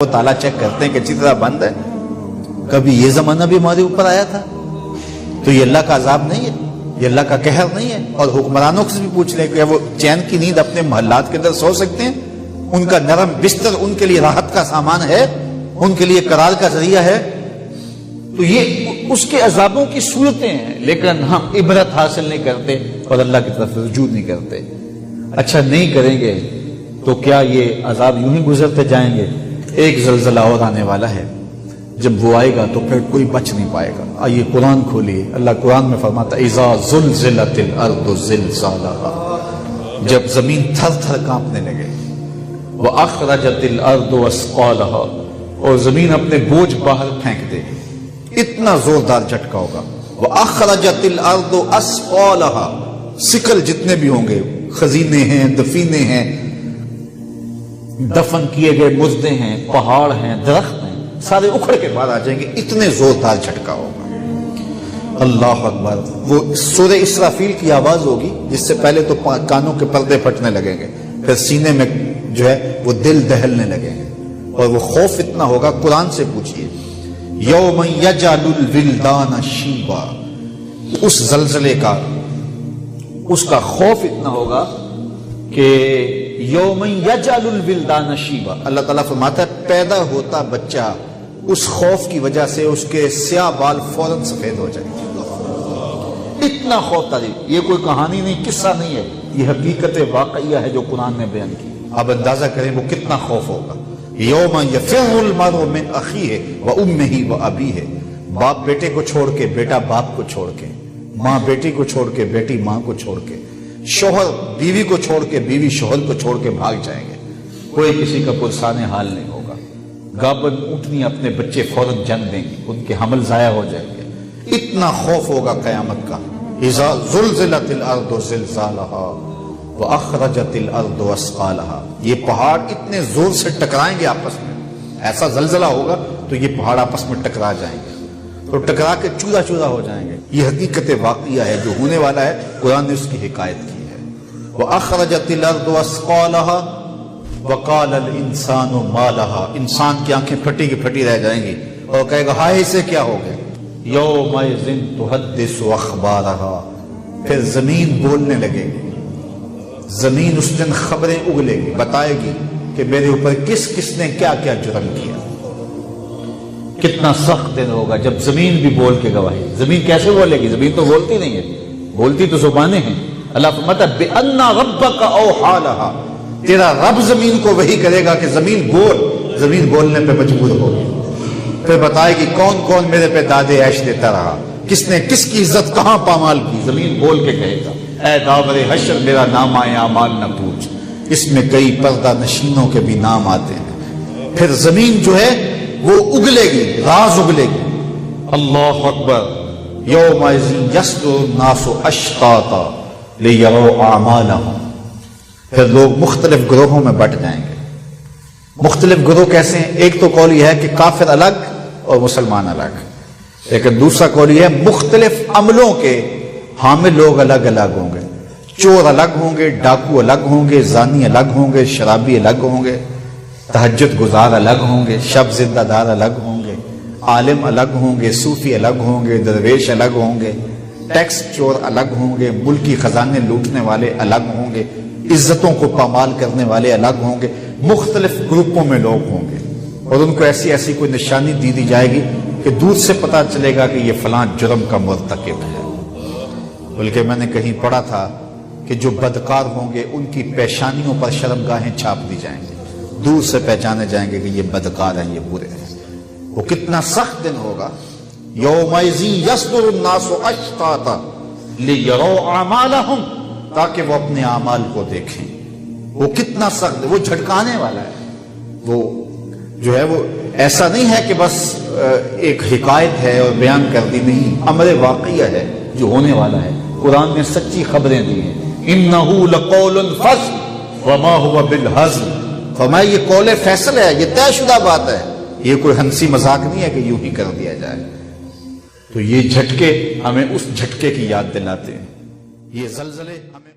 وہ تالا چیک کرتے ہیں کہ اچھی طرح بند ہے. کبھی یہ زمانہ بھی ہمارے اوپر آیا تھا. تو یہ اللہ کا عذاب نہیں ہے, یہ اللہ کا قہر نہیں ہے. اور حکمرانوں سے بھی پوچھ لیں کہ وہ چین کی نیند اپنے محلات کے اندر سو سکتے ہیں؟ ان کا نرم بستر ان کے لیے راحت کا سامان ہے, ان کے لیے قرار کا ذریعہ ہے. تو یہ اس کے عذابوں کی صورتیں ہیں, لیکن ہم عبرت حاصل نہیں کرتے اور اللہ کی طرف رجوع نہیں کرتے. اچھا نہیں کریں گے تو کیا یہ عذاب یوں ہی گزرتے جائیں گے؟ ایک زلزلہ اور آنے والا ہے, جب وہ آئے گا تو پھر کوئی بچ نہیں پائے گا. آئیے قرآن کھولیے, اللہ قرآن میں فرماتا ہے اذا زلزلت الارض زلزالها, جب زمین تھر تھر کانپنے لگے. واخرجت الارض اثقالها, اور زمین اپنے بوجھ باہر پھینک دے. اتنا زوردار جھٹکا ہوگا. واخرجت الارض اثقالها, سکل جتنے بھی ہوں گے, خزینے ہیں, دفینے ہیں, دفن کیے گئے مردے ہیں, پہاڑ ہیں, درخت ہیں, سارے اکھڑ کے باہر آ جائیں گے. اتنے زوردار جھٹکا ہوگا. اللہ اکبر. وہ سورہ اسرافیل کی آواز ہوگی, جس سے پہلے تو کانوں کے پردے پھٹنے لگیں گے, پھر سینے میں جو ہے وہ دل دہلنے لگیں گے, اور وہ خوف اتنا ہوگا. قرآن سے پوچھئے یوم یجعل الولدان شیبا, اس زلزلے کا, اس کا خوف اتنا ہوگا کہ یوم یجعل الولدان شیبا, اللہ تعالیٰ فرماتا ہے پیدا ہوتا بچہ اس خوف کی وجہ سے اس کے سیاہ بال فوراً سفید ہو جائیں گے. اتنا خوف تاریخ. یہ کوئی کہانی نہیں, قصہ نہیں ہے, یہ حقیقت واقعیہ ہے جو قرآن نے بیان کی. آپ اندازہ کریں وہ کتنا خوف ہوگا. یوم یفر المرء من اخیہ وامہ وابیہ, باپ بیٹے کو چھوڑ کے, بیٹا باپ کو چھوڑ کے, ماں بیٹی کو چھوڑ کے, بیٹی ماں کو چھوڑ کے, شوہر بیوی کو چھوڑ کے, بیوی شوہر کو چھوڑ کے بھاگ جائیں گے. کوئی کسی کا پرسان حال نہیں ہوگا. گابن اونٹنی اپنے بچے فوراً جن دیں گی, ان کے حمل ضائع ہو جائیں گے. اتنا خوف ہوگا قیامت کا. اذا زلزلت الارض زلزالها واخرجت الارض اثقالها, یہ پہاڑ اتنے زور سے ٹکرائیں گے آپس میں, ایسا زلزلہ ہوگا تو یہ پہاڑ آپس میں ٹکرا جائیں گے, تو ٹکرا کے چورا چورا ہو جائیں گے. یہ حقیقت واقعہ ہے جو ہونے والا ہے. قرآن نے اس کی حکایت کی ہے. وَأَخْرَجَتِ الْأَرْضُ وَأَثْقَالَهَا وَقَالَ الْإِنسَانُ مَا لَهَا, انسان کی آنکھیں پھٹی کی پھٹی رہ جائیں گی اور کہے گا ہائے اسے کیا ہو گیا. يَوْمَئِذٍ تُحَدِّثُ أَخْبَارَهَا, پھر زمین بولنے لگے گی. زمین اس دن خبریں اگلے گی, بتائے گی کہ میرے اوپر کس کس نے کیا کیا جرم کیا. کتنا سخت دن ہوگا جب زمین بھی بول کے گواہی. زمین کیسے بولے گی؟ زمین تو بولتی نہیں ہے, بولتی تو زبانیں ہیں. اللہ فرماتا ہے بِأَنَّ رَبَّكَ أَوْحَىٰ لَهَا, تیرا رب زمین کو وحی کرے گا کہ زمین بول. زمین بولنے پہ مجبور ہوگی, پھر بتائے گی کون کون میرے پہ دادے عیش دیتا رہا, کس نے کس کی عزت کہاں پامال کی. زمین بول کے کہے گا اے داور حشر میرا نام اعمال نہ پوچھ, اس میں کئی پردہ نشینوں کے بھی نام آتے ہیں. پھر زمین جو ہے وہ اگلے گی, راز اگلے گی. اللہ اکبر. یومئذ یصدر الناس اشتاتا لیروا اعمالهم, پھر لوگ مختلف گروہوں میں بٹ جائیں گے. مختلف گروہ کیسے ہیں؟ ایک تو قول یہ ہے کہ کافر الگ اور مسلمان الگ, لیکن دوسرا قول یہ ہے مختلف عملوں کے حامل لوگ الگ الگ ہوں گے. چور الگ ہوں گے, ڈاکو الگ ہوں گے, زانی الگ ہوں گے, شرابی الگ ہوں گے, تہجد گزار الگ ہوں گے, شب زندہ دار الگ ہوں گے, عالم الگ ہوں گے, صوفی الگ ہوں گے, درویش الگ ہوں گے, ٹیکس چور الگ ہوں گے, ملکی خزانے لوٹنے والے الگ ہوں گے, عزتوں کو پامال کرنے والے الگ ہوں گے. مختلف گروپوں میں لوگ ہوں گے, اور ان کو ایسی ایسی کوئی نشانی دی جائے گی کہ دور سے پتہ چلے گا کہ یہ فلاں جرم کا مرتکب ہے. بلکہ میں نے کہیں پڑھا تھا کہ جو بدکار ہوں گے ان کی پیشانیوں پر شرمگاہیں چھاپ دی جائیں گے, دور سے پہچانے جائیں گے کہ یہ بدکار ہیں, یہ برے ہیں. وہ کتنا سخت دن ہوگا. یومئذ یصدر الناس اشتاتا لیروا اعمالهم, تاکہ وہ اپنے اعمال کو دیکھیں. وہ کتنا سخت, وہ جھٹکانے والا ہے. وہ جو ہے وہ ایسا نہیں ہے کہ بس ایک حکایت ہے اور بیان کر دی, نہیں, امر واقعہ ہے جو ہونے والا ہے. قرآن نے سچی خبریں دی ہیں. اِنَّهُ لَقَوْلٌ فَصْلٌ وَمَا هُوَ بِالْهَزْلِ, فرمایا یہ قول فیصل ہے, یہ طے شدہ بات ہے, یہ کوئی ہنسی مذاق نہیں ہے کہ یوں ہی کر دیا جائے. تو یہ جھٹکے ہمیں اس جھٹکے کی یاد دلاتے ہیں. یہ زلزلے ہمیں